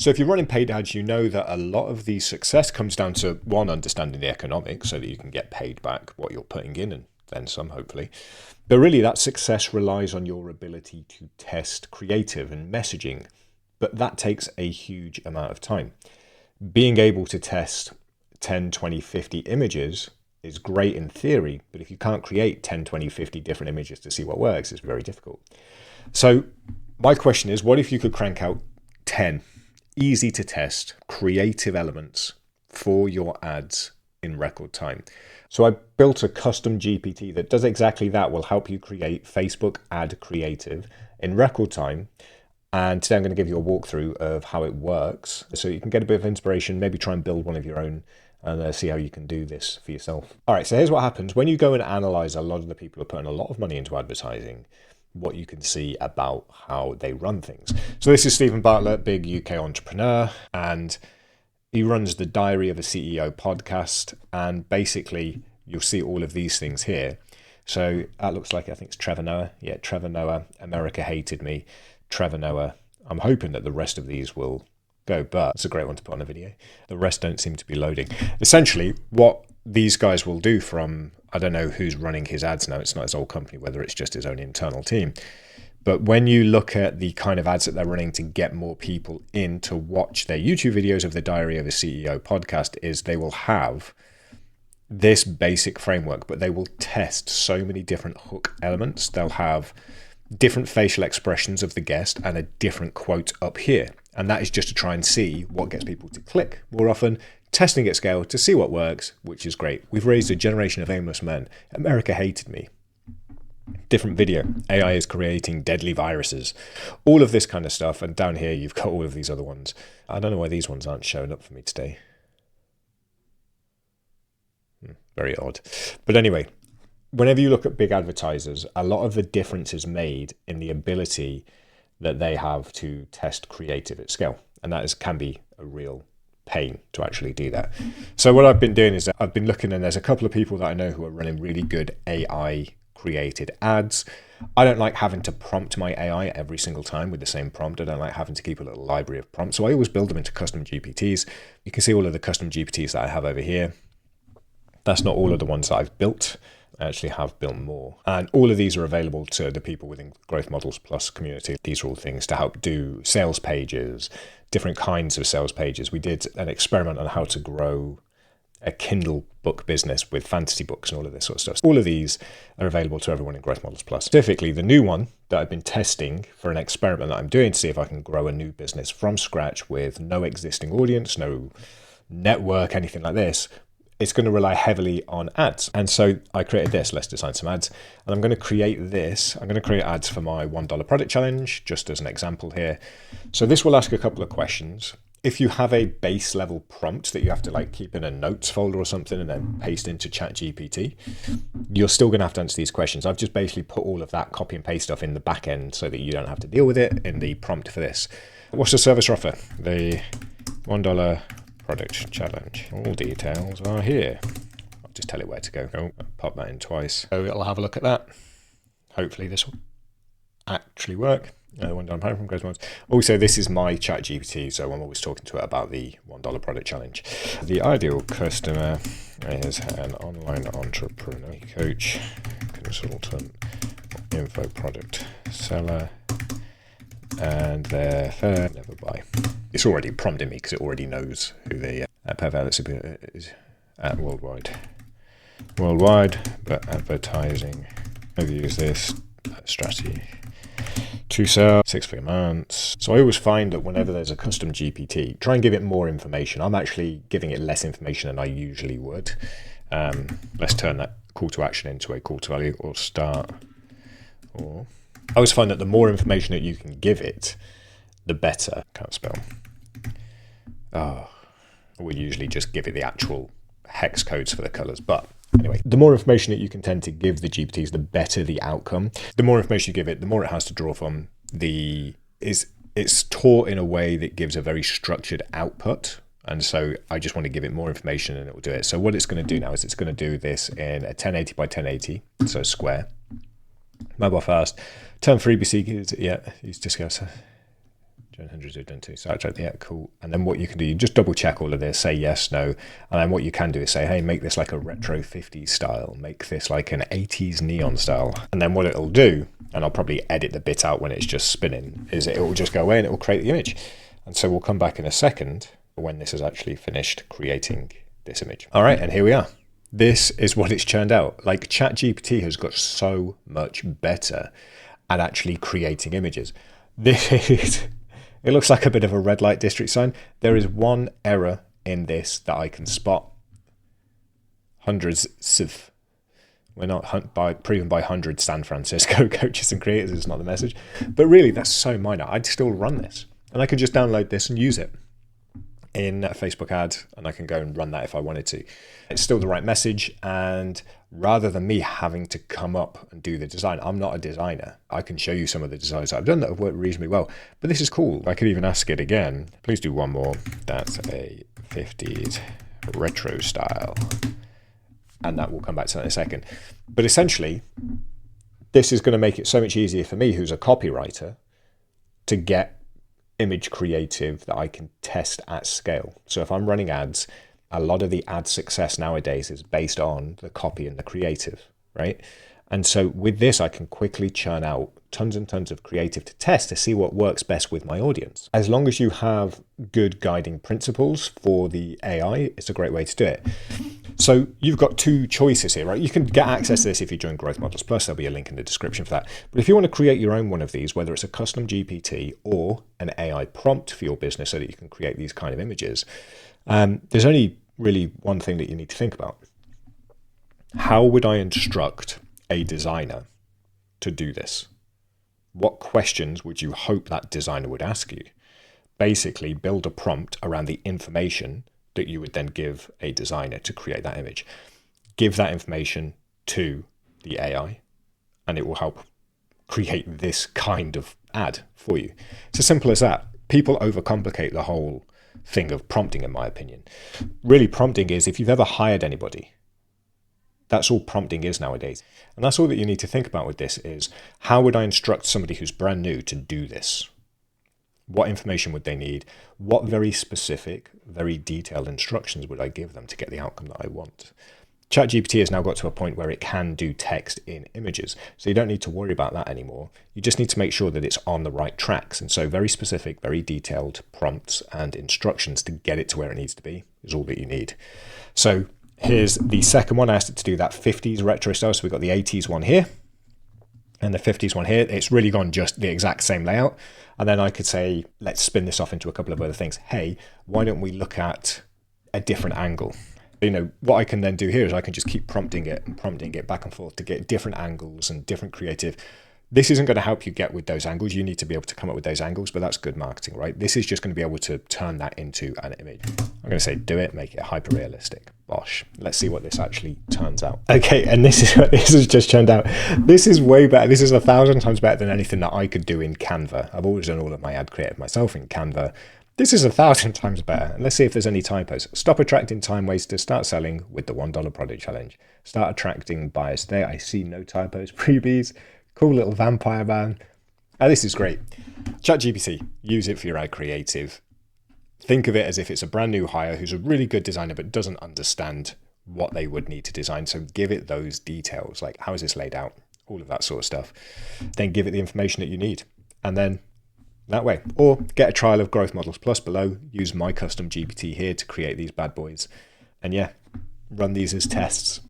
So if you're running paid ads, you know that a lot of the success comes down to, one, understanding the economics so that you can get paid back what you're putting in and then some, hopefully. But really that success relies on your ability to test creative and messaging. But that takes a huge amount of time. Being able to test 10, 20, 50 images is great in theory, but if you can't create 10, 20, 50 different images to see what works, it's very difficult. So my question is, what if you could crank out 10 easy to test creative elements for your ads in record time? So I built a custom GPT that does exactly that, will help you create Facebook ad creative in record time. And today I'm going to give you a walkthrough of how it works so you can get a bit of inspiration, maybe try and build one of your own and see how you can do this for yourself. All right, so here's what happens when you go and analyze a lot of the people who are putting a lot of money into advertising, what you can see about how they run things. So this is Steven Bartlett, big UK entrepreneur, and he runs the Diary of a CEO podcast. And basically you'll see all of these things here. So that looks like, I think it's Trevor Noah. Yeah, Trevor Noah, America Hated Me, Trevor Noah. I'm hoping that the rest of these will go, but it's a great one to put on a video. The rest don't seem to be loading. Essentially, what these guys will do from, I don't know who's running his ads now, it's not his old company, whether it's just his own internal team. But when you look at the kind of ads that they're running to get more people in to watch their YouTube videos of the Diary of a CEO podcast, is they will have this basic framework, but they will test so many different hook elements. They'll have different facial expressions of the guest and a different quote up here. And that is just to try and see what gets people to click more often, testing at scale to see what works, which is great. We've raised a generation of aimless men. America Hated Me. Different video. AI is creating deadly viruses. All of this kind of stuff. And down here, you've got all of these other ones. I don't know why these ones aren't showing up for me today. Very odd. But anyway, whenever you look at big advertisers, a lot of the difference is made in the ability that they have to test creative at scale. And that can be a real pain to actually do that. So what I've been doing is that I've been looking, and there's a couple of people that I know who are running really good AI created ads. I don't like having to prompt my AI every single time with the same prompt. I don't like having to keep a little library of prompts. So I always build them into custom GPTs. You can see all of the custom GPTs that I have over here. That's not all of the ones that I've built. I actually have built more. And all of these are available to the people within Growth Models Plus community. These are all things to help do sales pages, different kinds of sales pages. We did an experiment on how to grow a Kindle book business with fantasy books and all of this sort of stuff. All of these are available to everyone in Growth Models Plus. Specifically, the new one that I've been testing for an experiment that I'm doing to see if I can grow a new business from scratch with no existing audience, no network, anything like this. It's going to rely heavily on ads. And so I created this. Let's design some ads. And I'm going to create this. I'm going to create ads for my $1 product challenge, just as an example here. So this will ask a couple of questions. If you have a base level prompt that you have to like keep in a notes folder or something and then paste into ChatGPT, you're still going to have to answer these questions. I've just basically put all of that copy and paste stuff in the back end so that you don't have to deal with it in the prompt for this. What's the service or offer? The $1 product challenge. All details are here. I'll just tell it where to go. Oh, I'll pop that in twice. So it'll have a look at that. Hopefully this will actually work. One down from Growth Models. Also, this is my chat GPT, so I'm always talking to it about the $1 product challenge. The ideal customer is an online entrepreneur, coach, consultant, info product seller, and they're fair, never buy. It's already prompting me because it already knows who the is at worldwide, but advertising. I've used this strategy to sell 6-figure months. So I always find that whenever there's a custom GPT, try and give it more information. I'm actually giving it less information than I usually would. Let's turn that call to action into a call to value or start. Or I always find that the more information that you can give it, the better. Can't spell. I would usually just give it the actual hex codes for the colors, but anyway, the more information that you can tend to give the GPTs, the better the outcome. The more information you give it, the more it has to draw from. It's taught in a way that gives a very structured output. And so I just want to give it more information and it will do it. So what it's going to do now is it's going to do this in a 1080 by 1080, so square. Mobile fast. Term for EBC, yeah, he's discussed. Join hundreds who've done too. So yeah, cool. And then what you can do, you just double check all of this, say yes, no. And then what you can do is say, hey, make this like a retro 50s style, make this like an 80s neon style. And then what it'll do, and I'll probably edit the bit out when it's just spinning, is it will just go away and it will create the image. And so we'll come back in a second when this is actually finished creating this image. All right, and here we are. This is what it's churned out. Like ChatGPT has got so much better at actually creating images. This is, it looks like a bit of a red light district sign. There is one error in this that I can spot. Hundreds of, we're not proven by hundreds San Francisco coaches and creators, it's not the message. But really, that's so minor. I'd still run this. And I could just download this and use it in a Facebook ad, and I can go and run that if I wanted to. It's still the right message, and rather than me having to come up and do the design, I'm not a designer. I can show you some of the designs that I've done that have worked reasonably well, but this is cool. I could even ask it again. Please do one more. That's a 50s retro style. And that will come back to that in a second. But essentially, this is going to make it so much easier for me, who's a copywriter, to get image creative that I can test at scale. So if I'm running ads, a lot of the ad success nowadays is based on the copy and the creative, right? And so with this, I can quickly churn out tons and tons of creative to test to see what works best with my audience. As long as you have good guiding principles for the AI, it's a great way to do it. So you've got two choices here, right? You can get access to this if you join Growth Models Plus. There'll be a link in the description for that. But if you want to create your own one of these, whether it's a custom GPT or an AI prompt for your business so that you can create these kind of images, there's only really one thing that you need to think about. How would I instruct a designer to do this? What questions would you hope that designer would ask you? Basically, build a prompt around the information that you would then give a designer to create that image. Give that information to the AI, and it will help create this kind of ad for you. It's as simple as that. People overcomplicate the whole thing of prompting, in my opinion. Really, prompting is, if you've ever hired anybody, that's all prompting is nowadays. And that's all that you need to think about with this is, how would I instruct somebody who's brand new to do this? What information would they need? What very specific, very detailed instructions would I give them to get the outcome that I want? ChatGPT has now got to a point where it can do text in images. So you don't need to worry about that anymore. You just need to make sure that it's on the right tracks. And so very specific, very detailed prompts and instructions to get it to where it needs to be is all that you need. So here's the second one. I asked it to do that 50s retro style. So we've got the 80s one here and the 50s one here. It's really gone just the exact same layout. And then I could say, let's spin this off into a couple of other things. Hey, why don't we look at a different angle? You know, what I can then do here is I can just keep prompting it back and forth to get different angles and different creative. This isn't going to help you get with those angles. You need to be able to come up with those angles, but that's good marketing, right? This is just going to be able to turn that into an image. I'm going to say, do it, make it hyper realistic. Bosh. Let's see what this actually turns out. Okay, and this is what this has just turned out. This is way better. This is 1,000 times better than anything that I could do in Canva. I've always done all of my ad creative myself in Canva. This is 1,000 times better. And let's see if there's any typos. Stop attracting time wasters. Start selling with the $1 product challenge. Start attracting buyers today. I see no typos. Freebies. Cool little vampire man. Oh, this is great. ChatGPT. Use it for your ad creative. Think of it as if it's a brand new hire who's a really good designer but doesn't understand what they would need to design. So give it those details, like how is this laid out, all of that sort of stuff. Then give it the information that you need. And then that way. Or get a trial of Growth Models Plus below. Use my custom GPT here to create these bad boys. And yeah, run these as tests.